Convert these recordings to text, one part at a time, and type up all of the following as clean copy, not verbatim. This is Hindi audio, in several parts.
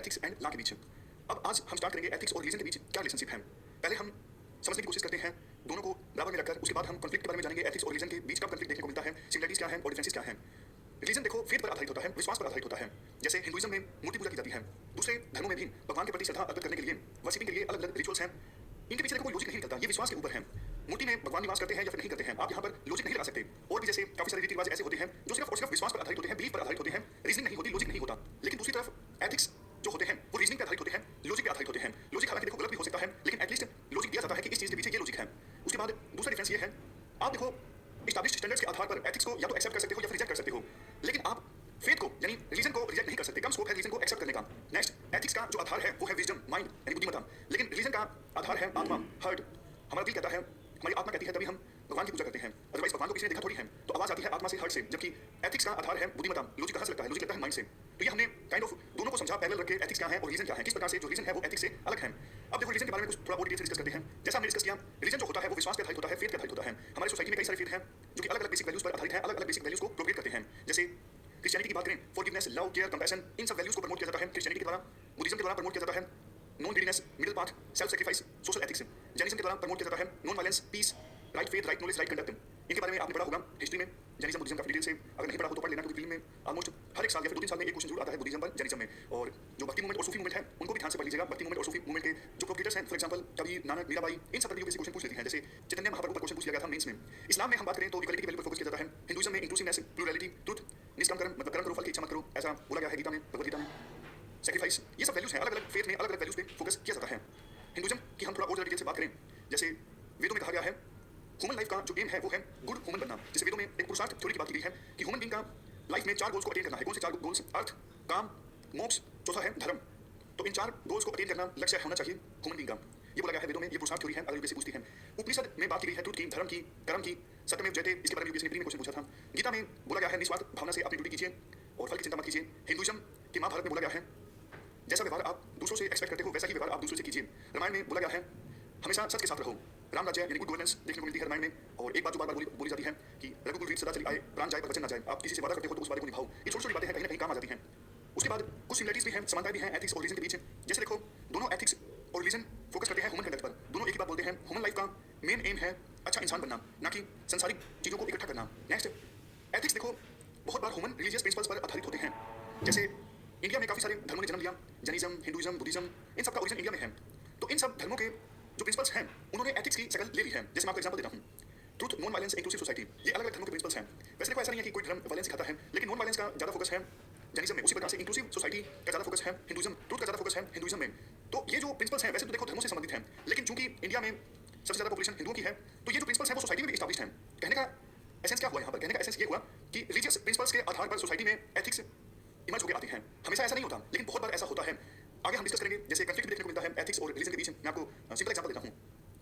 एथिक्स एंड लॉ के बीच। अब आज हम स्टार्ट करेंगे एथिक्स और रिलीजन के बीच क्या रिलेशनशिप है। पहले हम समझने की कोशिश करते हैं दोनों को बराबर में रखकर, उसके बाद हम कॉन्फ्लिक्ट के बारे में जानेंगे। एथिक्स और रिलीजन के बीच का कॉन्फ्लिक्ट देखने को मिलता है, सिमिलरिटीज क्या है और डिफरेंसेस क्या है। रिलीजन देखो फेथ पर आधारित होता है, विश्वास पर आधारित होता है। जैसे हिंदुइज्म में मूर्ति पूजा की जाती है, दूसरे धर्मों में भी भगवान के प्रति श्रद्धा अर्पित करने के लिए, वर्शिपिंग के लिए अलग अलग रिचुअल्स हैं। इनके पीछे देखो कोई लॉजिक नहीं निकलता, ये विश्वास के ऊपर है। मूर्ति में भगवान निवास करते हैं या फिर नहीं करते हैं, आप यहाँ पर लॉजिक नहीं लगा सकते। और भी जैसे काफी सारे रीति रिवाज ऐसे होते हैं जो सिर्फ और सिर्फ विश्वास पर आधारित होते हैं, बिलीफ पर आधारित होते हैं, रीजनिंग नहीं होती, लॉजिक नहीं होता। लेकिन दूसरी तरफ एथिक्स जो होते हैं वो रीजनिंग पर आधारित होते हैं, लॉजिक पर आधारित होते हैं। लॉजिक हालांकि देखो गलत भी हो सकता है, लेकिन एटलीस्ट लॉजिक दिया जाता है कि इस चीज के पीछे ये लॉजिक है। उसके बाद दूसरा डिफरेंस ये है, आप देखो एस्टैब्लिश्ड स्टैंडर्ड्स के आधार पर एथिक्स को या तो एक्सेप्ट कर सकते हो या फिर रिजेक्ट कर सकते हो, लेकिन आप फेथ को यानी रीजन को रिजेक्ट नहीं कर सकते। कम स्कोप है रीजन को एक्सेप्ट करने का। नेक्स्ट, एथिक्स का जो आधार है वो है विजडम, माइंड यानी बुद्धिमत्ता, लेकिन रीजन का आधार है आत्मा, हार्ट। हमारा दिल कहता है, हमारी आत्मा कहती है, तभी हम भगवान की पूजा करते हैं, अदरवाइज भगवान को किसी ने देखा थोड़ी है। तो आवाज आती है आत्मा से, हार्ट से। जबकि एथिक्स का आधार है बुद्धिमत्ता, लॉजिक कहां से लगता है, लॉजिक लगता है माइंड से। तो ये हमने काइंड ऑफ दोनों को समझा, पैरेलल रख के एथिक्स क्या है और रीजन क्या है, किस प्रकार से जो रीजन है वो एथिक्स से अलग है। अब देखो रीजन के बारे में कुछ थोड़ा और डिटेल से डिस्कस करते हैं। जैसा हमने डिस्कस किया, रीजन जो होता है वो विश्वास पे आधारित होता है, फेथ पे आधारित होता है। हमारी सोसाइटी में कई सारे फेथ हैं जो कि अलग अलग बेसिक वैल्यूज पर आधारित है, अलग अलग बेसिक वैल्यूज को प्रोपेगेट करते हैं। जैसे क्रिश्चियनिटी की बात करें, फॉरगिवनेस, लव, केयर, कंपैशन, इन सब वैल्यूज को प्रमोट किया जाता है क्रिश्चियनिटी के द्वारा। बुद्धिज्म के द्वारा प्रमोट किया जाता है non greediness, middle path, self sacrifice, social ethics. Jainism के द्वारा प्रमोट किया जाता है non violence, peace, right faith, right knowledge, right conduct. इनके बारे में आपने पढ़ा होगा हिस्ट्री में, जैनिज्म बुद्धिज्म काफी डिटेल से। अगर नहीं पढ़ा हो तो पढ़ लेना, क्योंकि फिल्म में ऑलमोस्ट हर एक साल या फिर 2-3 साल में एक क्वेश्चन जरूर आता है बुद्धिज्म पर, जैनिज्म में। और जो भक्ति मूवमेंट और सूफी मूवमेंट है उनको भी ध्यान से पढ़ लीजिएगा। भक्ति मूवमेंट और सूफी मूवमेंट के जो प्रोपगेटर्स हैं, फॉर एग्जांपल कबीर, नानक, मीराबाई, इन सब तरीके से क्वेश्चन पूछ लेते हैं। जैसे चैतन्य महाप्रभु पर क्वेश्चन पूछ लिया गया था मेंस में। इस्लाम में हम बात करें तो इक्वालिटी की वैल्यू पर फोकस किया जाता है। हिंदुइज्म में इंक्लूसिवनेस, प्लूरलिटी, ट्रुथ, निष्काम कर्म मतलब कर्म करो फल की इच्छा मत करो, ऐसा बोला गया है गीता में, भगवद गीता में। सैक्रिफाइस, ये सब वैल्यूज हैं, अलग अलग फेथ में अलग अलग वैल्यूज पे फोकस किया जाता है। हिंदुइज्म की हम थोड़ा और डिटेल से बात करें, जैसे वेदों में कहा गया है ह्यूमन लाइफ का जो एम है वो है गुड ह्यूमन बनना। जैसे वेदों में एक पुरुषार्थ थ्योरी की बात की गई है कि ह्यूमन बीइंग का लाइफ में 4 गोल्स को अटेन करना है। कौन से 4 गोल्स? अर्थ, काम, मोक्ष, चौथा है धर्म। तो इन 4 गोल्स को अटेन करना लक्ष्य होना चाहिए ह्यूमन बीइंग का। ये बोला गया है वेदों में, ये पुरुषार्थ थ्योरी है, अगर यूपीएससी पूछती है। उपनिषद में बात की गई है ट्रुथ की, धर्म की, कर्म की, सत्यमेव जयते, इसके बारे में यूपीएससी ने प्री में क्वेश्चन पूछा था। गीता में बोला गया है निस्वार्थ भावना से अपनी ड्यूटी कीजिए और फल की चिंता मत कीजिए। हिंदुइज्म के महाभारत में बोला गया है जैसा व्यवहार आप दूसरों से एक्सपेक्ट करते हो वैसा ही व्यवहार आप दूसरों से कीजिए। रामायण में बोला गया है हमेशा सच के साथ रहो। राम राज्य यानी गुड गवर्नेंस देखने को मिलती है रामायण में। और एक बात जो बार बार बोली जाती है कि रघुकुल रीत सदा चली आए, प्राण जाए पर वचन ना जाए। आप किसी से वादा करते हो तो उस वादे को निभाओ। ये छोटी छोटी बातें हैं, कहीं ना कहीं काम आ जाती हैं। उसके बाद कुछ सिमिलरिटीज भी हैं, समानताएं भी हैं एथिक्स और रीजन के बीच। जैसे देखो दोनों एथिक्स और रीजन फोकस करते हैं ह्यूमन कंडक्ट पर। दोनों एक ही बात बोलते हैं, ह्यूमन लाइफ का मेन एम है अच्छा इंसान बनना, ना कि संसारिक चीजों को इकट्ठा करना। नेक्स्ट, एथिक्स देखो बहुत बार ह्यूमन रिलीजियस प्रिंसिपल्स पर आधारित होते हैं। जैसे इंडिया में काफी सारे धर्मों ने जन्म लिया, जैनिज्म, हिंदुइज्म, बुद्धिज्म, इन सब का ओरिजिन इंडिया में है। तो इन सब धर्मों के जो प्रिंसिपल्स हैं उन्होंने एथिक्स की शक्ल ले ली है। जैसे मैं आपको एग्जांपल देता हूँ, truth, non violence, inclusive society, ये अलग अलग धर्मों के प्रिंसिपल्स हैं। वैसे देखो ऐसा नहीं है कि कोई धर्म वायलेंस सिखाता है, लेकिन नॉन वायलेंस का ज्यादा फोकस है जैनिज्म में। उसी प्रकार से इंक्लूसिव सोसाइटी का ज्यादा फोकस है हिंदुइज्म, ट्रुथ का ज्यादा फोकस है हिंदुइज्म में। तो ये जो प्रिंसिपल्स हैं वैसे तो देखो धर्मों से संबंधित हैं, लेकिन चूंकि इंडिया में सबसे ज्यादा पॉपुलेशन हिंदुओं की है, तो ये जो प्रिंसिपल्स हैं वो सोसाइटी में भी एस्टैब्लिश्ड हैं। कहने का एसेंस क्या हुआ यहाँ पर? कहने का एसेंस ये हुआ कि रिलीजियस प्रिंसिपल्स के आधार पर सोसाइटी में एथिक्स इमर्ज होकर आती हैं। हमेशा ऐसा नहीं होता, लेकिन बहुत बार ऐसा होता है। आगे हम डिस्कस करेंगे, जैसे कंफ्लिक्ट देखने को मिलता है एथिक्स और रिलीजन के बीच। मैं आपको सिंपल एग्जांपल देता हूँ।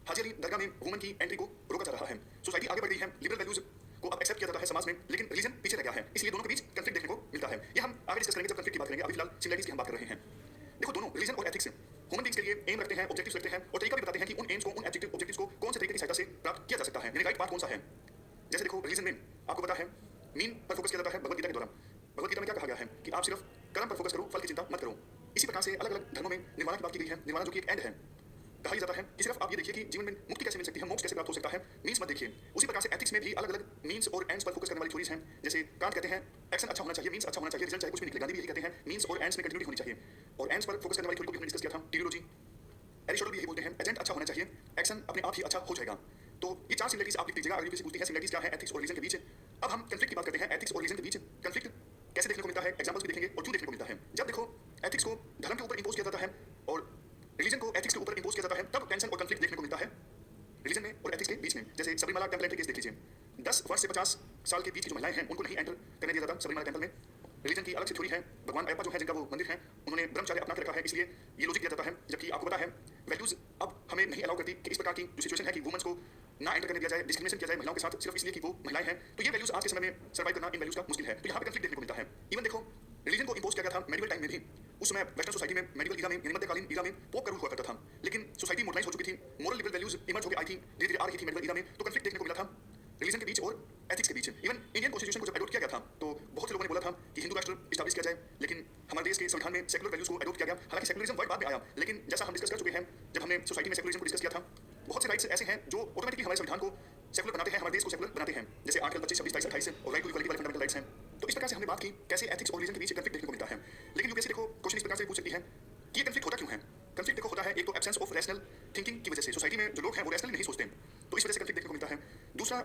हाजी अली दरगाह में वुमन की एंट्री को रोका जा रहा है। सोसाइटी आगे बढ़ गई है, लिबरल वैल्यूज को अब एक्सेप्ट किया जाता है समाज में, लेकिन रिलीजन पीछे रह गया है। इसलिए दोनों के बीच कंफ्लिक्ट देखने को मिलता है। ये हम आगे डिस्कस करेंगे जब कंफ्लिक्ट की बात करेंगे। अभी फिलहाल सिमिलरिटीज की हम बात कर रहे हैं। देखो दोनों रिलीजन और एथिक्स ह्यूमन बीइंग्स के लिए एम रखते हैं, ऑब्जेक्टिव्स रखते हैं और तरीका भी बताते हैं कि उन एम्स को, उन ऑब्जेक्टिव्स को कौन से तरीके की सहायता से प्राप्त किया जा सकता है, यानी राइट पाथ कौन सा है। जैसे देखो रिलीजन में आपको पता है मीन पर फोकस किया जाता है भगवद गीता के द्वारा। भगवद गीता में क्या कहा गया है कि आप सिर्फ कर्म पर फोकस करो, फल की चिंता मत करो। इसी प्रकार से अलग अलग धर्मों में निर्वाण की बात की गई है। निर्वाण जो कि एक एंड है, कहा जाता है कि सिर्फ आप ये देखिए कि जीवन में मुक्ति कैसे मिल सकती है, मोक्ष कैसे प्राप्त हो सकता है, मीन्स मत देखिए। उसी प्रकार से एथिक्स में भी अलग अलग मीन्स और एंड्स पर फोकस करने वाली थ्योरीज हैं। जैसे कांट कहते हैं एक्शन अच्छा होना चाहिए, मीन्स अच्छा होना चाहिए, रिजल्ट चाहे कुछ भी निकले। गांधी भी यही कहते हैं मीन्स और एंड्स में कंटिन्यूटी होनी चाहिए। और एंड्स पर फोकस करने वाली थ्योरी को भी हमने डिस्कस किया था, टेलियोलॉजी। एरिस्टोटल भी यही बोलते हैं एजेंट अच्छा होना चाहिए, एक्शन अपने आप ही अच्छा हो जाएगा। तो ये 4 सिमिलरिटीज आप लिख लीजिएगा। अगर किसी पूछती है सिमिलरिटीज क्या है एथिक्स और रिलीजन के बीच। अब हम कंफ्लिक्ट की बात करते हैं एथिक्स और रिलीजन के बीच। कंफ्लिक्ट कैसे देखने को मिलता है, एग्जांपल्स भी देखेंगे और क्यों देखने को मिलता है। जब देखो एथिक्स को धर्म के ऊपर इंपोज किया जाता है और रिलीजन को एथिक्स के ऊपर इंपोज किया जाता है, तब टेंशन और कंफ्लिक्ट देखने को मिलता है रिलीजन में और एथिक्स के बीच में। जैसे सबरीमाला टेंपल एंट्री केस देख लीजिए। 10 वर्ष से 50 साल के बीच की जो महिलाएं हैं उनको नहीं एंटर करने दिया जाता सबरीमाला टेंपल में। रिलीजन की अलग से थ्योरी है। भगवान अयप्पा जो है जिनका वो मंदिर है, उन्होंने ब्रह्मचर्य अपना के रखा है, इसलिए ये लॉजिक दिया जाता है। जबकि आपको पता है वैल्यूज अब हमें नहीं अलाउ करती कि इस प्रकार की जो सिचुएशन है कि वुमेन्स को ना एंटर करने दिया जाए, डिस्क्रिमिनेशन किया जाए महिलाओं के साथ सिर्फ इसलिए कि वो महिलाएं हैं। तो ये वैल्यूज आज के समय में सर्वाइव करना इन वैल्यूज का मुश्किल है। तो यहाँ पे कंफ्लिक्ट देखने को मिलता है। इवन देखो रिलीजन को इंपोज किया गया था मेडिवल टाइम में भी। उस समय वेस्टर्न सोसाइटी में मेडिवल ईरा में यानी मध्यकालीन ईरा में पोप का रूल हुआ करता था, लेकिन सोसाइटी मॉडर्नाइज हो चुकी थी, मोरल लिबरल वैल्यूज इमर्ज होकर आई थी, धीरे धीरे आ रही थी मेडिवल ईरा में। तो कंफ्लिक्ट देखने को मिला था रिलीजन के बीच और एथिक्स के बीच। इवन इंडियन कॉन्स्टिट्यूशन को जब एडॉप्ट किया गया था तो बहुत से लोगों ने बोला था कि हिंदू राष्ट्र एस्टैब्लिश किया जाए, लेकिन हमारे देश के संविधान में सेकुलर वैल्यूज को अडॉप्ट किया गया। हालांकि सेकुलरिज्म वर्ड बाद में आया, लेकिन जैसा हम डिस्कस कर चुके हैं जब हमने सोसाइटी में सेकुलरिज्म को डिस्कस किया था, बहुत से राइट्स ऐसे हैं जो ऑटोमेटिकली हमारे संविधान को सेकुलर बनाते हैं, हमारे देश को सेकुलर बनाते हैं, जैसे आर्टिकल 25, 26, 27, 28 और राइट टू इक्वालिटी वाले फंडामेंटल राइट्स हैं। तो इस प्रकार से हमने बात की कैसे एथिक्स और रिलीजन के बीच कंफ्लिक्ट देखने को मिलता है। लेकिन यूपीएससी देखो क्वेश्चन इस प्रकार से पूछ सकती है कि ये कंफ्लिक्ट होता क्यों है। कंफ्लिक्ट देखो होता है एक तो एब्सेंस ऑफ रैशनल थिंकिंग की वजह से, सोसाइटी में जो लोग हैं वो रैशनली नहीं सोचते, तो इस वजह से कंफ्लिक्ट देखने को मिलता है। दूसरा,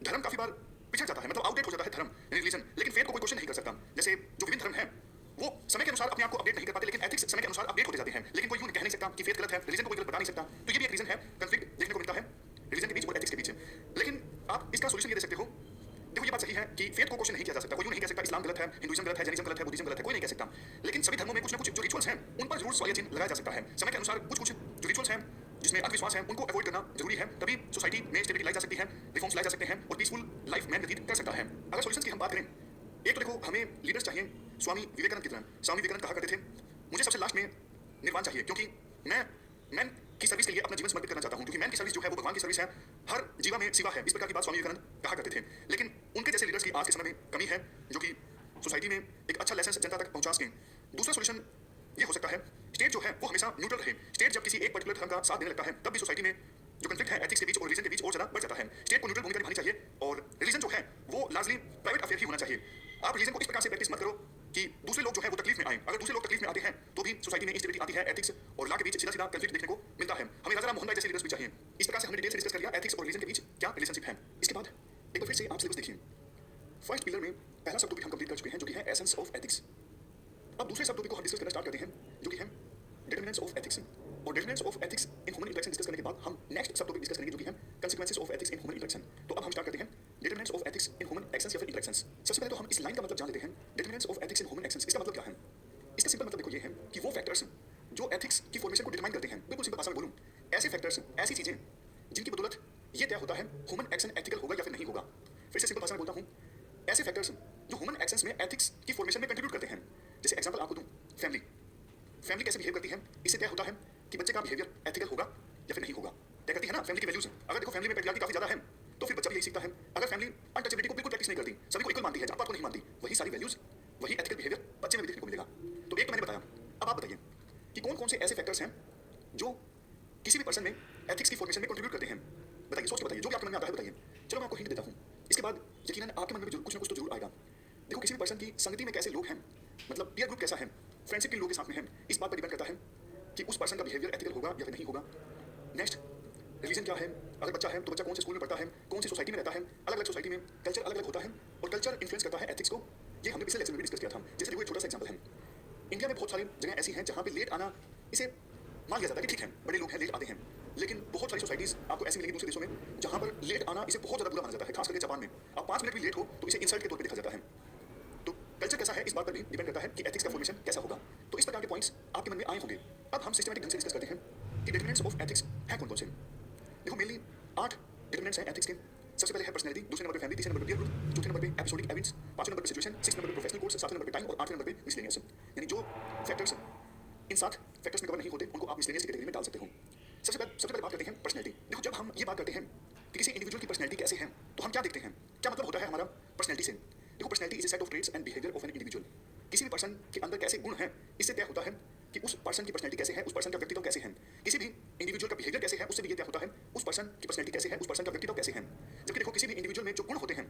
धर्म काफी बार पिछड़ जाता है, मतलब आउटडेट हो जाता है धर्म रिलीजन, लेकिन फेथ को कोई क्वेश्चन नहीं कर सकता। जैसे जो विभिन्न धर्म हैं वो समय के अनुसार अपने आप को अपडेट नहीं कर पाते, लेकिन एथिक्स समय के अनुसार अपडेट होते जाते हैं, लेकिन कोई यूं कह नहीं सकता कि फेथ गलत है, रिलीजन को कोई गलत बता नहीं सकता। तो ये भी एक रीजन है कंफ्लिक्ट देखने को मिलता है रिलीजन के बीच और एथिक्स के बीच। लेकिन आप इसका सोल्यूशन ये दे सकते हो, देखो ये बात सही है कि फेथ को क्वेश्चन नहीं किया जा सकता, कोई यूं नहीं कह सकता इस्लाम गलत है, हिंदुइज्म गलत है, जैनिज्म गलत है, बुद्धिज्म गलत है, कोई नहीं कह सकता। लेकिन सभी धर्मों में कुछ ना कुछ जो रिचुअल्स हैं उन पर जरूर सवालिया चिन्ह लगाया जा सकता है। समय के अनुसार कुछ कुछ जो रिचुअल्स हैं जिसमें अंधविश्वास है उनको अवॉइड करना जरूरी है, तभी सोसाइटी में स्टेबिलिटी लाई जा सकती है, रिफॉर्म्स लाए जा सकते हैं और पीसफुल लाइफ मैन व्यतीत कर सकता है। अगर सॉल्यूशंस की हम बात करें, एक तो देखो हमें लीडर्स चाहिए स्वामी विवेकानंद की तरह। स्वामी विवेकानंद कहा करते थे मुझे सबसे लास्ट में निर्वाण चाहिए, क्योंकि मैं मैन की सर्विस के लिए अपना जीवन समर्पित करना चाहता हूं, क्योंकि मैन की सर्विस जो है वो भगवान की सर्विस है, हर जीवा में सेवा है। इस प्रकार की बात स्वामी विवेकानंद कहा करते थे। लेकिन उनके जैसे लीडर्स की आज के समय में कमी है जो कि सोसाइटी में एक अच्छा लेसन जनता तक पहुंचा सकें। दूसरा सोल्यूशन ये हो सकता है स्टेट जो है वो हमेशा न्यूट्रल रहे। स्टेट जब किसी एक पर्टिकुलर धर्म का साथ देने लगता है तब भी सोसाइटी में जो कंफ्लिक्ट है एथिक्स के बीच और रिलीजन के बीच और ज्यादा बढ़ जाता है। स्टेट को न्यूट्रल भूमिका निभानी चाहिए और रिलीजन जो है वो लार्जली प्राइवेट अफेयर ही होना चाहिए। आप रिलीजन को इस प्रकार से प्रैक्टिस मत करो कि दूसरे लोग जो है वो तकलीफ में आए। अगर दूसरे लोग तकलीफ में आते हैं तो भी सोसाइटी में इंस्टेबिलिटी आती है। एथिक्स और लॉ के बीच सीधा सीधा कंफ्लिक्ट देखने को मिलता है। हमें राजा राम मोहन राय जैसे लीडर्स भी चाहिए। इस प्रकार से हमने डिटेल से डिस्कस कर लिया एथिक्स और रिलीजन के बीच क्या रिलेशनशिप है। इसके बाद एक बार फिर से आप सिलेबस देखिए। फर्स्ट पिलर में पहला सब टॉपिक हम कंप्लीट कर चुके हैं जो कि है एसेंस ऑफ एथिक्स। अब दूसरे सब टॉपिक को हम डिस्कस करना स्टार्ट करते हैं जो कि है डिटरमिनेंट्स ऑफ एथिक्स। और determinants of ethics in human interaction discuss करने के बाद हम नेक्स्ट सब टॉपिक डिस्कस करेंगे जो कि है consequences of ethics in human interaction. तो अब हम स्टार्ट करते हैं determinants of ethics in human actions या फिर इंटरेक्शंस। सबसे पहले तो हम इस लाइन का मतलब जान लेते हैं determinants of ethics in human actions. इसका मतलब क्या है? इसका सिंपल मतलब देखो ये है कि वो फैक्टर्स जो एथिक्स की फॉर्मेशन को डिटरमाइन करते हैं, बिल्कुल सिंपल भाषा में बोलूं, ऐसे फैक्टर्स, ऐसी चीजें जिनकी बदौलत ये तय होता है ह्यूमन एक्शन एथिकल होगा या फिर नहीं होगा। फिर से सिंपल भाषा में बोलता हूं, ऐसे फैक्टर्स जो ह्यूमन एक्शंस में एथिक्स की फॉर्मेशन में कंट्रीब्यूट करते हैं। जैसे एग्जांपल आपको दूं, फैमिली। फैमिली कैसे बिहेव करती है इससे तय होता है कि बच्चे का बिहेवियर एथिकल होगा या फिर नहीं होगा। तय करती है ना फैमिली की वैल्यूज। अगर देखो फैमिली में पेट्रियार्की काफी ज्यादा है तो फिर बच्चा भी यही सीखता है। अगर फैमिली अनटचेबिलिटी को बिल्कुल प्रैक्टिस नहीं करती, सभी को इक्वल मानती है, जात पात को नहीं मानती, वही सारी वैल्यूज, वही एथिकल बिहेवियर बच्चे में भी देखने को मिलेगा। तो एक तो मैंने बताया। अब आप बताइए कि कौन कौन से ऐसे फैक्टर्स हैं जो किसी भी पर्सन में एथिक्स की फॉर्मेशन में कंट्रीब्यूट करते हैं। बताइए, सोच के बताइए, जो भी आपके मन में आता है बताइए। चलो मैं आपको हिंट देता हूँ। इसके बाद यकीनन आपके मन में भी कुछ ना कुछ तो जरूर आएगा। देखो किसी भी पर्सन की संगति में कैसे लोग हैं, मतलब पीयर ग्रुप कैसा है, फ्रेंडशिप के लोगों के साथ में है, इस बात पर डिपेंड करता है कि उस पर्सन का बिहेवियर एथिकल होगा या फिर नहीं होगा। नेक्स्ट, रिलीजन क्या है। अगर बच्चा है तो बच्चा कौन से स्कूल में पढ़ता है, कौन सी सोसाइटी में रहता है। अलग अलग सोसाइटी में कल्चर अलग अलग होता है और कल्चर इन्फ्लुएंस करता है एथिक्स को। ये हमने पिछले लेक्चर में भी डिस्कस किया था। जैसे देखो एक छोटा सा एग्जांपल है। इंडिया में बहुत सारी जगह ऐसी हैं जहाँ पे लेट आना इसे मान लिया जाता है कि ठीक है बड़े लोग हैं लेट आते हैं, लेकिन बहुत सारी सोसाइटीज आपको ऐसी मिलेगी दूसरे देशों में जहाँ पर लेट आना इसे बहुत ज्यादा बुरा माना जाता है। खास करके जापान में आप 5 मिनट भी लेट हो तो इसे इंसल्ट के तौर पर देखा जाता है। तो कल्चर कैसा है इस बात पर भी डिपेंड करता है कि एथिक्स का फॉर्मेशन कैसा होगा। तो इस प्रकार के पॉइंट्स आपके मन में आए होंगे। अब हम सिस्टमैटिक ढंग से डिस्कस करते हैं कि डिटरमिनेंट्स ऑफ एथिक्स है कौन कौन से। देखो मेनली 8 डिटरमिनेंट्स हैं एथिक्स के। सबसे पहले है पर्सनैलिटी, दूसरे नंबर पे फैमिली, तीसरे नंबर पे पीयर ग्रुप, चौथे नंबर पे एपिसोडिक इवेंट्स, पांचवें नंबर पे सिचुएशन, सिक्स्थ नंबर पे प्रोफेशनल कोर्स, सातवें नंबर पे टाइम और आठवें नंबर पे मिसलेनियस। यानी जो फैक्टर्स इन 7 फैक्टर्स में कवर नहीं होते उनको आप मिसलेनियस की कैटेगरी में डाल सकते हो। सबसे पहले बात करते हैं पर्सनैलिटी। देखो जब हम ये बात करते हैं कि किसी इंडिविजुअल की पर्सनैलिटी कैसे है तो हम क्या देखते हैं, क्या मतलब होता है हमारा पर्सनैलिटी से। देखो personality is a set of traits and behaviour of an individual. किसी भी पर्सन के अंदर कैसे गुण हैं इससे तय होता है कि उस पर्सन की पर्सनैलिटी कैसे है, उस पर्सन का व्यक्तित्व कैसे है। किसी भी इंडिविजुअल का बिहेवियर कैसे है उससे भी ये तय होता है उस पर्सन की पर्सनैलिटी कैसे है, उस पर्सन का व्यक्तित्व कैसे है। जबकि देखो किसी भी इंडिविजुअल में जो गुण होते हैं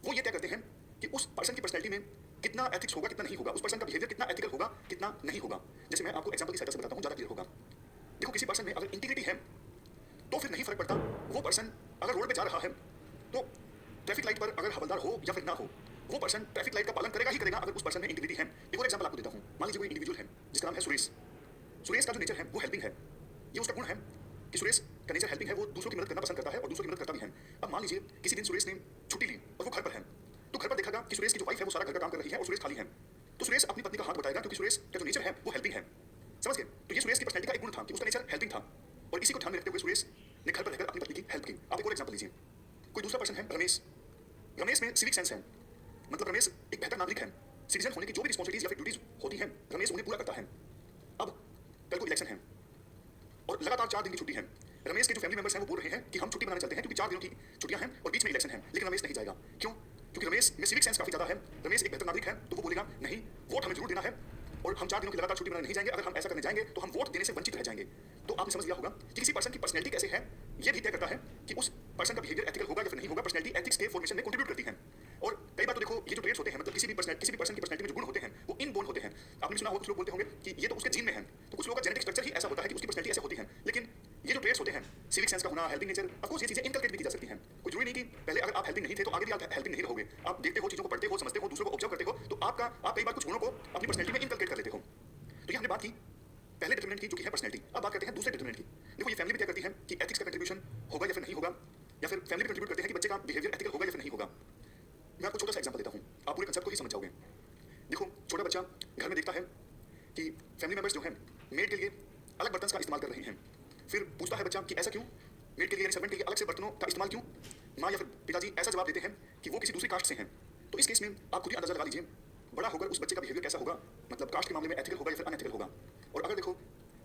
वो ये तय करते हैं कि उस पर्सन की पर्सनैलिटी में कितना एथिक्स होगा कितना नहीं होगा, उस पर्सन का बिहेवियर कितना एथिकल होगा कितना नहीं होगा। जैसे मैं आपको एग्जांपल की सहायता से बताता हूँ, ज्यादा क्लियर होगा। देखो किसी पर्सन में अगर इंटीग्रिटी है तो फिर नहीं फर्क पड़ता वो पर्सन अगर रोड पे जा रहा है तो ट्रैफिक लाइट पर अगर हवलदार हो या फिर ना हो, वो पर्सन ट्रैफिक लाइट का पालन करेगा ही करेगा अगर उस पर्सन में इंटीग्रिटी है। एक और एग्जांपल आपको देता हूँ। मान लीजिए कोई इंडिविजुअल है जिसका नाम है सुरेश। सुरेश का जो नेचर है वो हेल्पिंग है। ये उसका गुण है कि सुरेश का नेचर हेल्पिंग है, वो दूसरों की मदद करना पसंद करता है और दूसरों की मदद करता भी है। अब मान लीजिए किसी दिन सुरेश ने छुट्टी ली और वो घर पर है, तो घर पर देखा कि सुरेश की जो वाइफ है वो सारा घर का काम कर रही है और सुरेश खाली है। तो सुरेश अपनी पत्नी का हाथ बताएगा क्योंकि सुरेश का जो नेचर है वो हेल्पिंग है। समझ गए? तो ये सुरेश की पर्सनैलिटी का एक गुण था कि उसका नेचर हेल्पिंग था और इसी को ध्यान में रखते हुए सुरेश ने घर पर रहकर अपनी पत्नी की हेल्प की। आप एक और एग्जांपल लीजिए। कोई दूसरा पर्सन है रमेश। रमेश में सिविक सेंस है, मतलब रमेश एक बेहतर नागरिक है। सिटीजन होने की जो भी रिस्पॉन्सिबिलिटीज या फिर ड्यूटीज होती हैं रमेश उन्हें पूरा करता है। अब कल को इलेक्शन है और लगातार 4 दिन की छुट्टी है। रमेश के जो फैमिली मेंबर्स हैं वो बोल रहे हैं कि हम छुट्टी मनाने चलते हैं क्योंकि 4 दिनों की छुट्टियां हैं और बीच में इलेक्शन है, लेकिन रमेश नहीं जाएगा। क्यों? क्योंकि रमेश में सिविक सेंस काफी ज्यादा है। रमेश एक बेहतर नागरिक है तो वो बोलेगा नहीं, वोट हमें जरूर देना है और हम 4 दिनों की लगातार छुट्टी मनाने नहीं जाएंगे। अगर हम ऐसा करने जाएंगे तो हम वोट देने से वंचित रह जाएंगे। तो आपने समझ लिया होगा कि किसी पर्सन की पर्सनैलिटी कैसे है ये भी तय करता है कि उस पर्सन का बिहेवियर एथिकल होगा या फिर नहीं होगा। पर्सनैलिटी एथिक्स के फॉर्मेशन में कंट्रीब्यूट करती है। और कई बार तो देखो ये जो ट्रेड्स होते हैं, मतलब किसी भी पर्सन की पर्सनैलिटी में जो गुण होते हैं वो इनबोर्न होते हैं। आपने सुना होगा कुछ लोग बोलते होंगे कि ये तो उसके जीन में है। तो कुछ लोगों का जेनेटिक स्ट्रक्चर ही ऐसा होता है कि उसकी पर्सनैलिटी ऐसे होती है। लेकिन ये जो ट्रेड्स होते हैं, सिविक सेंस का होना, हेल्पिंग नेचर, ऑफ कोर्स ये चीजें इनकलकेट भी की जा सकती हैं। कोई जरूरी नहीं कि पहले अगर आप हेल्पिंग नहीं थे तो आगे भी आप हेल्पिंग नहीं रहोगे। आप देखते हो, चीजों को पढ़ते हो, समझते हो, दूसरों को ऑब्जर्व करते हो, तो आप कई बार कुछ गुणों को अपनी पर्सनैलिटी में इनकलकेट कर लेते हो। तो ये हमने बात की पहले डिटरमिनेंट की जो कि है पर्सनैलिटी। अब बात करते हैं दूसरे डिटरमिनेंट की। देखो ये फैमिली भी तय करती है कि एथिक्स का कंट्रीब्यूशन होगा या फिर नहीं होगा, या फिर फैमिली भी कंट्रीब्यूट करते हैं कि बच्चे का बिहेवियर एथिकल होगा या फिर नहीं होगा। मैं आपको छोटा सा एग्जांपल देता हूं, आप पूरे कंसेप्ट को ही समझ जाओगे। देखो छोटा बच्चा घर में देखता है कि फैमिली मेंबर्स जो हैं मेड के लिए अलग बर्तन का इस्तेमाल कर रहे हैं। फिर पूछता है बच्चा कि ऐसा क्यों, मेड के लिए, सर्वेंट के लिए अलग से बर्तनों का इस्तेमाल क्यों। माँ या फिर पिताजी ऐसा जवाब देते हैं कि वो किसी दूसरी कास्ट से हैं। तो इस केस में आप खुद ही अंदाजा लगा लीजिए बड़ा होकर उस बच्चे का बिहेवियर कैसा होगा, मतलब कास्ट के मामले में एथिकल होगा या फिर अनएथिकल होगा। और अगर देखो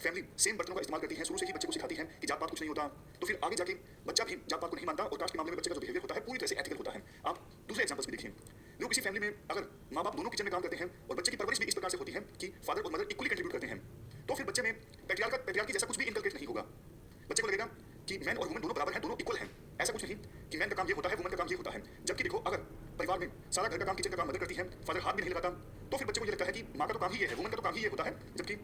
फैमिली सेम बर्तनों का इस्तेमाल करती है, शुरू से ही बच्चे को सिखाती है कि जात पात कुछ नहीं होता, तो फिर आगे जाके बच्चा भी जात पात को नहीं मानता और कास्ट के मामले में बच्चे का जो बिहेवियर होता है पूरी तरह से एथिकल होता है। आप दूसरे एग्जांपल्स भी देखिए। देखो किसी फैमिली में अगर माँ बाप दोनों किचन में काम करते हैं और बच्चे की परवरिश भी इस प्रकार से होती है कि फादर और मदर इक्वली कंट्रीब्यूट करते हैं, तो फिर बच्चे में पैट्रियार्की जैसा कुछ भी इनकलकेट नहीं होगा। बच्चे को लगेगा कि मैन और वुमन दोनों बराबर हैं, दोनों इक्वल हैं। ऐसा कुछ नहीं कि मैन का काम ये होता है, वुमन का काम ये होता है। जबकि देखो अगर परिवार में सारा घर का काम, किचन का काम मदर करती है, फादर हाथ भी नहीं लगाता, तो फिर बच्चे को ये लगता है कि माँ का तो काम ही ये है, वुमन का तो काम ही ये होता है, जबकि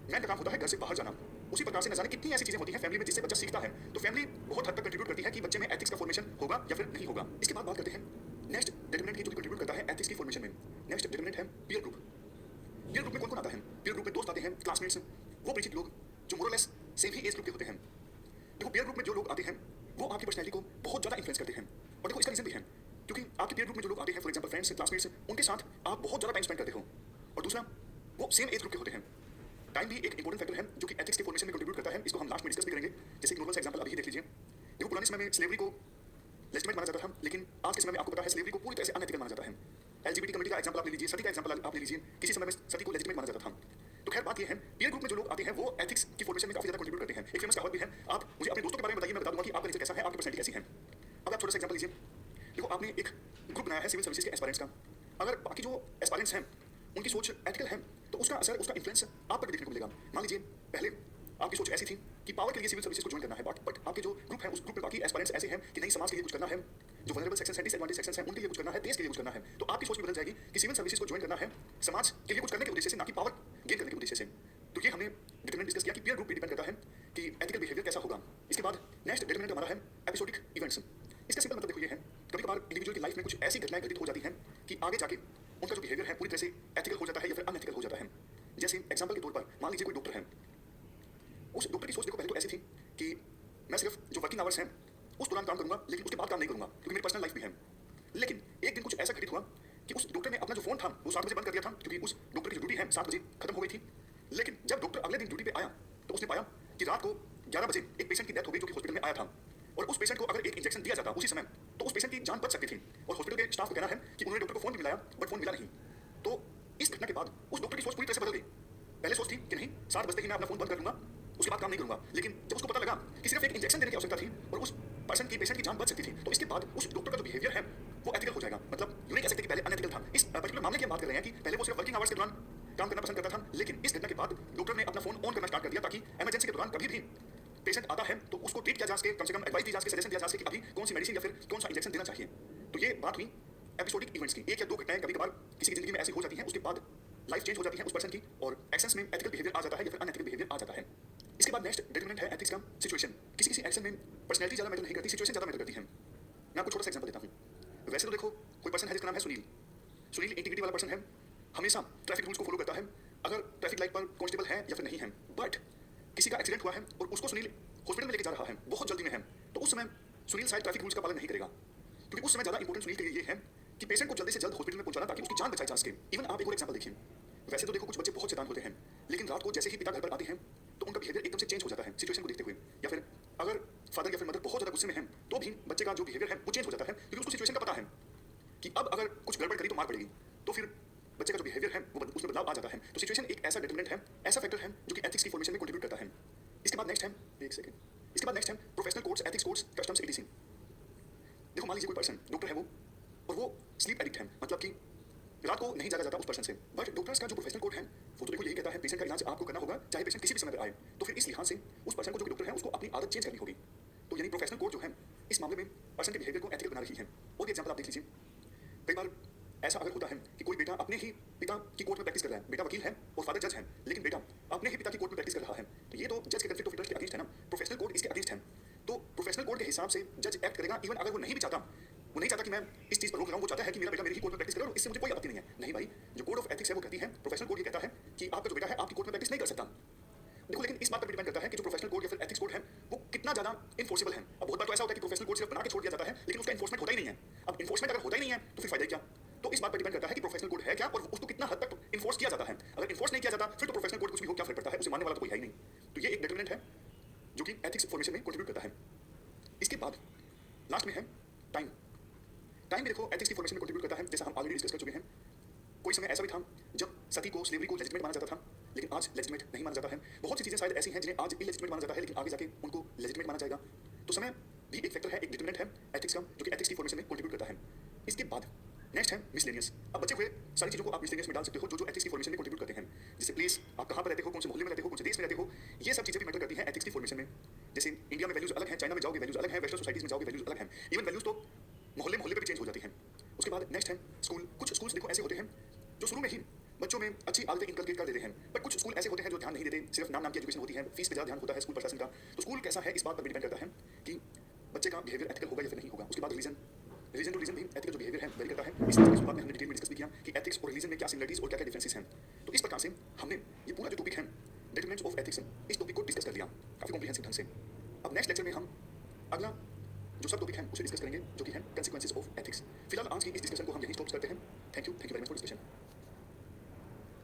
मैन का काम होता है घर से बाहर जाना। उसी प्रकार से न जाने कितनी ऐसी चीजें होती हैं फैमिली में जिससे बच्चा सीखता है। तो फैमिली बहुत हद तक कंट्रीब्यूट करती है कि बच्चे में एथिक्स का फॉर्मेशन होगा या फिर नहीं होगा। इसके बाद बात करते हैं नेक्स्ट डिटरमिनेंट की जो कंट्रीब्यूट करता है एथिक्स की फॉर्मेशन में। नेक्स्ट डिटरमिनेंट है पीयर ग्रुप। पीयर ग्रुप में कौन कौन आता है? पीयर ग्रुप में दोस्त आते हैं, क्लासमेट्स, वो परिचित लोग जो मोरलेस सेम ही एज ग्रुप के होते हैं। देखो पीयर ग्रुप में जो लोग आते हैं वो आपकी पर्सनैलिटी को बहुत ज्यादा इन्फ्लुएंस करते हैं। और देखो इसका रीजन भी है क्योंकि आपके पीयर ग्रुप में जो लोग आते हैं, फॉर एग्जांपल फ्रेंड्स, क्लासमेट्स, उनके साथ आप बहुत ज्यादा टाइम स्पेंड करते हो। और दूसरा वो सेम एज ग्रुप के होते हैं। टाइम भी एक इंपॉर्टेंट फैक्टर है जो कि एथिक्स के फॉर्मेशन में कंट्रीब्यूट करता है। इसको हम लास्ट में डिस्कस भी करेंगे। जैसे एक नॉर्मल सा एग्जांपल अभी देख लीजिए। देखो पुराने समय में स्लेवरी को लेजिटिमेट माना जाता था, लेकिन आज के समय में आपको पता है स्लेवरी को पूरी तरह से अनएथिकल माना जाता है। एलजीबीटी कम्युनिटी का एग्जांपल आप ले लीजिए, सती का एग्जांपल आप ले लीजिए। किसी समय में सती को लेजिटिमेट माना जाता था। तो खैर बात ये है पीयर ग्रुप में जो लोग आते हैं वो एथिक्स की फॉर्मेशन में काफी ज्यादा कंट्रीब्यूट करते हैं। एक फेमस कहावत भी है, आप मुझे अपने दोस्तों के बारे में बताइए, मैं बता दूंगा कि आपका नेचर कैसा है, आपकी पर्सनैलिटी कैसी है। अब आप छोटा सा एग्जांपल लीजिए। देखो आपने एक ग्रुप बनाया है सिविल सर्विसेज के एस्पायरेंट्स का। अगर बाकी जो एस्पायरेंट्स हैं उनकी सोच एथिकल है तो उसका असर, उसका इन्फ्लुएंस आप पर भी देखने को मिलेगा। मान लीजिए पहले आपकी सोच ऐसी थी कि पावर के लिए सिविल सर्विसेज को ज्वाइन करना है, बट आपके जो ग्रुप है उस ग्रुप में बाकी एस्पायरेंट्स ऐसे हैं कि नहीं, समाज के लिए कुछ करना है, जो वल्नरेबल सेक्शंस हैं, डिसएडवांटेज सेक्शंस हैं, उनके लिए कुछ करना है, देश के लिए कुछ करना है। तो आपकी सोच भी बदल जाएगी कि सिविल सर्विसेज को ज्वाइन करना है समाज के लिए कुछ करने के उद्देश्य से, ना कि पावर गेन करने के उद्देश्य से। तो ये हमने डिटरमिनेंट डिस्कस किया कि पीयर ग्रुप पे डिपेंड करता है कि एथिकल बिहेवियर कैसा होगा। इसके बाद नेक्स्ट डिटरमिनेंट हमारा है एपिसोडिक इवेंट्स। इसका सिंपल मतलब देखो ये है, कभी कभार इंडिविजुअल की लाइफ में कुछ ऐसी घटनाएं घटित हो जाती हैं कि आगे जाके उनका जो बिहेवियर है पूरी तरह से एथिकल हो जाता है या फिर अनएथिकल हो जाता है। जैसे एग्जांपल के तौर पर मान लीजिए कोई डॉक्टर है। उस डॉक्टर की सोच देखो पहले तो ऐसी थी कि मैं सिर्फ जो वर्किंग आवर्स हैं उस दौरान काम करूंगा, लेकिन उसके बाद काम नहीं करूंगा क्योंकि मेरी पर्सनल लाइफ भी है। लेकिन एक दिन कुछ ऐसा घटित हुआ कि उस डॉक्टर ने अपना जो फोन था वो 7 बजे बंद कर दिया था, क्योंकि उस डॉक्टर की जो ड्यूटी है 7 बजे खत्म हो गई थी। लेकिन जब डॉक्टर अगले दिन ड्यूटी पे आया तो उसने पाया कि रात को 11 बजे एक पेशेंट की डेथ हो गई जो कि हॉस्पिटल में आया था। और उस पेशेंट को अगर एक इंजेक्शन दिया जाता उसी समय तो उस पेशेंट की जान बच सकती थी। और हॉस्पिटल के स्टाफ को कहना है कि उन्होंने डॉक्टर को फोन भी मिलाया बट फोन मिला नहीं। तो इस घटना के बाद उस डॉक्टर की सोच पूरी तरह से बदल गई। पहले सोच थी कि नहीं, 7 बजते ही मैं अपना फोन बंद कर दूंगा, उसके बाद काम नहीं करूंगा। लेकिन जब उसको पता लगा कि सिर्फ एक इंजेक्शन देने की आवश्यकता थी और उस पर्सन की, पेशेंट की जान बच सकती थी, तो इसके बाद उस डॉक्टर का जो बिहेवियर है वो एथिकल हो जाएगा। मतलब यूं नहीं कह सकते कि पहले अनएथिकल था। इस पर्टिकुलर मामले की हम बात कर रहे हैं कि पहले वो सिर्फ वर्किंग आवर्स के दौरान काम करना पसंद करता था, लेकिन इस घटना के बाद डॉक्टर ने अपना फोन ऑन करना स्टार्ट कर दिया ताकि इमरजेंसी के दौरान कभी भी पेशेंट आता है तो उसको ट्रीट किया जा सके, कम से कम एडवाइस दी जा सके, सजेशन दिया जा सके कि अभी कौन सी मेडिसिन या फिर कौन सा इंजेक्शन देना चाहिए। तो ये बात हुई एपिसोडिक इवेंट्स की। एक या दो घटनाएं कभी कभार किसी की जिंदगी में ऐसी हो जाती हैं, उसके बाद लाइफ चेंज हो जाती है उस पर्सन की और एक्शंस में एथिकल बिहेवियर आ जाता है या फिर अनएथिकल बिहेवियर आ जाता है। इसके बाद नेक्स्ट डिटरमिनेंट है एथिक्स का सिचुएशन। किसी किसी एक्शन में पर्सनैलिटी ज्यादा मैटर नहीं करती, सिचुएशन ज्यादा मैटर करती है। मैं आपको छोटा सा एग्जांपल देता हूं। वैसे तो देखो कोई पर्सन है जिसका नाम है सुनील। सुनील इंटीग्रिटी वाला पर्सन है, हमेशा ट्रैफिक रूल्स को फॉलो करता है, अगर ट्रैफिक लाइट पर कांस्टेबल है या फिर नहीं है। बट किसी का एक्सीडेंट हुआ है और उसको सुनील हॉस्पिटल में लेके जा रहा है, बहुत जल्दी में है, तो उस समय सुनील शायद ट्रैफिक रूल्स का पालन नहीं करेगा, क्योंकि उस समय ज्यादा इंपॉर्टेंट सुनील के लिए ये है कि पेशेंट को जल्दी से जल्द हॉस्पिटल में पहुंचाना ताकि उसकी जान बचाई जा सके। इवन आप एक और एग्जांपल देखिए। वैसे तो देखो कुछ बच्चे बहुत शैतान होते हैं, लेकिन रात को जैसे ही पिता घर पर आते हैं तो उनका बिहेवियर एकदम से चेंज हो जाता है सिचुएशन को देखते हुए। या फिर अगर फादर या फिर मदर बहुत ज्यादा गुस्से में है तो भी बच्चे का जो बिहेवियर है वो चेंज हो जाता है, क्योंकि उसको सिचुएशन का पता है कि अब अगर कुछ गड़बड़ करी तो मार पड़ेगी। तो फिर बच्चे का जो बिहेवियर है वो उसमें बदलाव आ जाता है। तो सिचुएशन एक ऐसा डिटरमिनेंट है, ऐसा फैक्टर है जो कि एथिक्स की फॉर्मेशन में कंट्रीब्यूट करता है। इसके बाद नेक्स्ट है, एक सेकंड, इसके बाद नेक्स्ट है professional codes, ethics codes, customs, etc. देखो मान लीजिए कोई पर्सन डॉक्टर है वो, और वो स्लीप एडिक्ट है, मतलब कि रात को नहीं जागा जाता उस पर्सन से। बट डॉक्टर्स का जो प्रोफेशनल कोड है वो तो देखो यही कहता है पेशेंट का इलाज आपको करना होगा चाहे पेशेंट किसी भी समय पर आए। तो फिर इस लिहाज से उस पर्सन को जो डॉक्टर है उसको अपनी आदत चेंज करनी होगी। तो यानी प्रोफेशनल कोड जो है इस मामले में पर्सन के बिहेवियर को एथिकल बना रही है। और भी एग्जाम्पल आप देख लीजिए, कई बार ऐसा अगर होता है कि कोई बेटा अपने ही पिता की कोर्ट में प्रैक्टिस कर रहा है, बेटा वकील है और फादर जज है, लेकिन बेटा अपने ही पिता की कोर्ट में प्रैक्टिस कर रहा है, तो ये तो जज के कॉन्फ्लिक्ट ऑफ इंटरेस्ट के अगेंस्ट है ना। प्रोफेशनल कोड इसके अगेंस्ट है। तो प्रोफेशनल कोड के हिसाब से जज एक्ट करेगा इवन अगर वो नहीं भी चाहता, वो नहीं चाहता कि मैं इस चीज पर रोक लगाऊं, वो चाहता है कि मेरा बेटा मेरी ही कोर्ट में प्रैक्टिस करे और इससे मुझे कोई आपत्ति नहीं है। नहीं भाई, जो कोड ऑफ एथिक्स है वो कहती है, प्रोफेशनल कोड ये कहता है कि आपका जो बेटा है आपकी कोर्ट में प्रैक्टिस नहीं कर सकता। देखो लेकिन इस बात पर डिपेंड करता है कि जो प्रोफेशनल कोड या फिर एथिक्स कोड है वो कितना ज्यादा इन्फोर्सेबल है। अब बहुत बार तो ऐसा होता है कि प्रोफेशनल कोड सिर्फ बना के छोड़ दिया जाता है लेकिन उसका इन्फोर्समेंट होता ही नहीं है। अब इन्फोर्समेंट अगर होता ही नहीं है तो फिर फायदा क्या। तो इस बात पर डिपेंड करता है कि प्रोफेशनल कोड है क्या और उसको कितना हद तक इन्फोर्स किया जाता है। अगर इन्फोर्स नहीं किया जाता फिर तो प्रोफेशनल कोड कुछ भी हो क्या फर्क पड़ता है, उसे मानने वाला तो कोई है ही नहीं। तो ये एक डिटरमिनेंट है जो कि एथिक्स फॉर्मेशन में कंट्रीब्यूट करता है। इसके बाद लास्ट में है टाइम। टाइम भी देखो एथिक्स की फॉर्मेशन में कंट्रीब्यूट करता है। जैसा हम ऑलरेडी डिस्कस कर चुके हैं, कोई समय ऐसा भी था जब सती को, स्लेवरी को लेजिटिमेट माना जाता था लेकिन आज लेजिटिमेट नहीं माना जाता है। बहुत सी चीजें शायद ऐसी हैं जिन्हें आज इलेजिटिमेट माना जाता है लेकिन आगे जाके उनको लेजिटिमेट माना जाएगा। तो समय भी एक फैक्टर है, एक डिटरमिनेंट है एथिक्स का जो कि एथिक्स की फॉर्मेशन में कंट्रीब्यूट करता है। इसके बाद नेक्स्ट है मिसलेनियस। अब बचे हुए सारी चीजों को आप मिसलेनियस में डाल सकते हो जो एथिक्स की फॉर्मेशन में कंट्रीब्यूट करते हैं। जैसे प्लेस, आप कहाँ पर रहते हो, कौन से मोहल्ले में रहते हो, कौन से देश में रहते हो, ये सब चीजें भी मैटर करती हैं एथिक्स की फॉर्मेशन में। जैसे इंडिया में वैल्यूज अलग हैं, चाइना में जाओगे वैल्यूज अलग हैं, वेस्टर्न सोसाइटीज में जाओगे वैल्यूज अलग हैं। इवन वैल्यूज तो मोहल्ले मोहल्ले पर भी चेंज हो जाती हैं। उसके बाद नेक्स्ट है स्कूल। कुछ स्कूल्स देखो ऐसे होते हैं जो शुरू में ही बच्चों में अच्छी आदतें इनकलकेट कर देते हैं, बट कुछ स्कूल ऐसे होते हैं जो ध्यान नहीं देते, सिर्फ नाम की एजुकेशन होती है, फीस पे ज़्यादा ध्यान होता है स्कूल प्रशासन का। तो स्कूल कैसा है इस बात पर डिपेंड करता है कि बच्चे का बिहेवियर एथिकल होगा या फिर नहीं होगा। उसके बाद रिलीजन टू रिलीजन भी एथिकल जो बिहेवियर है वेरी करता है। इस शुरुआत में हमने डिटेल में डिस्कस भी किया कि एथिक्स और रिलीजन में क्या सिमिलरिटीज और क्या क्या डिफरेंसेस हैं। तो इस प्रकार से हमने ये पूरा जो टॉपिक है डिटरमिनेंट्स ऑफ एथिक्स, इस टॉपिक को डिस्कस कर लिया काफी कॉम्प्रिहेंसिव ढंग से। अब नेक्स्ट लेक्चर में हम अगला जो सब टॉपिक है उसे डिस्कस करेंगे जो कि है कंसिक्वेंसेस ऑफ एथिक्स। फिलहाल आज की इस डिस्कशन को हम यही स्टॉप करते हैं। Thank you very much for discussion.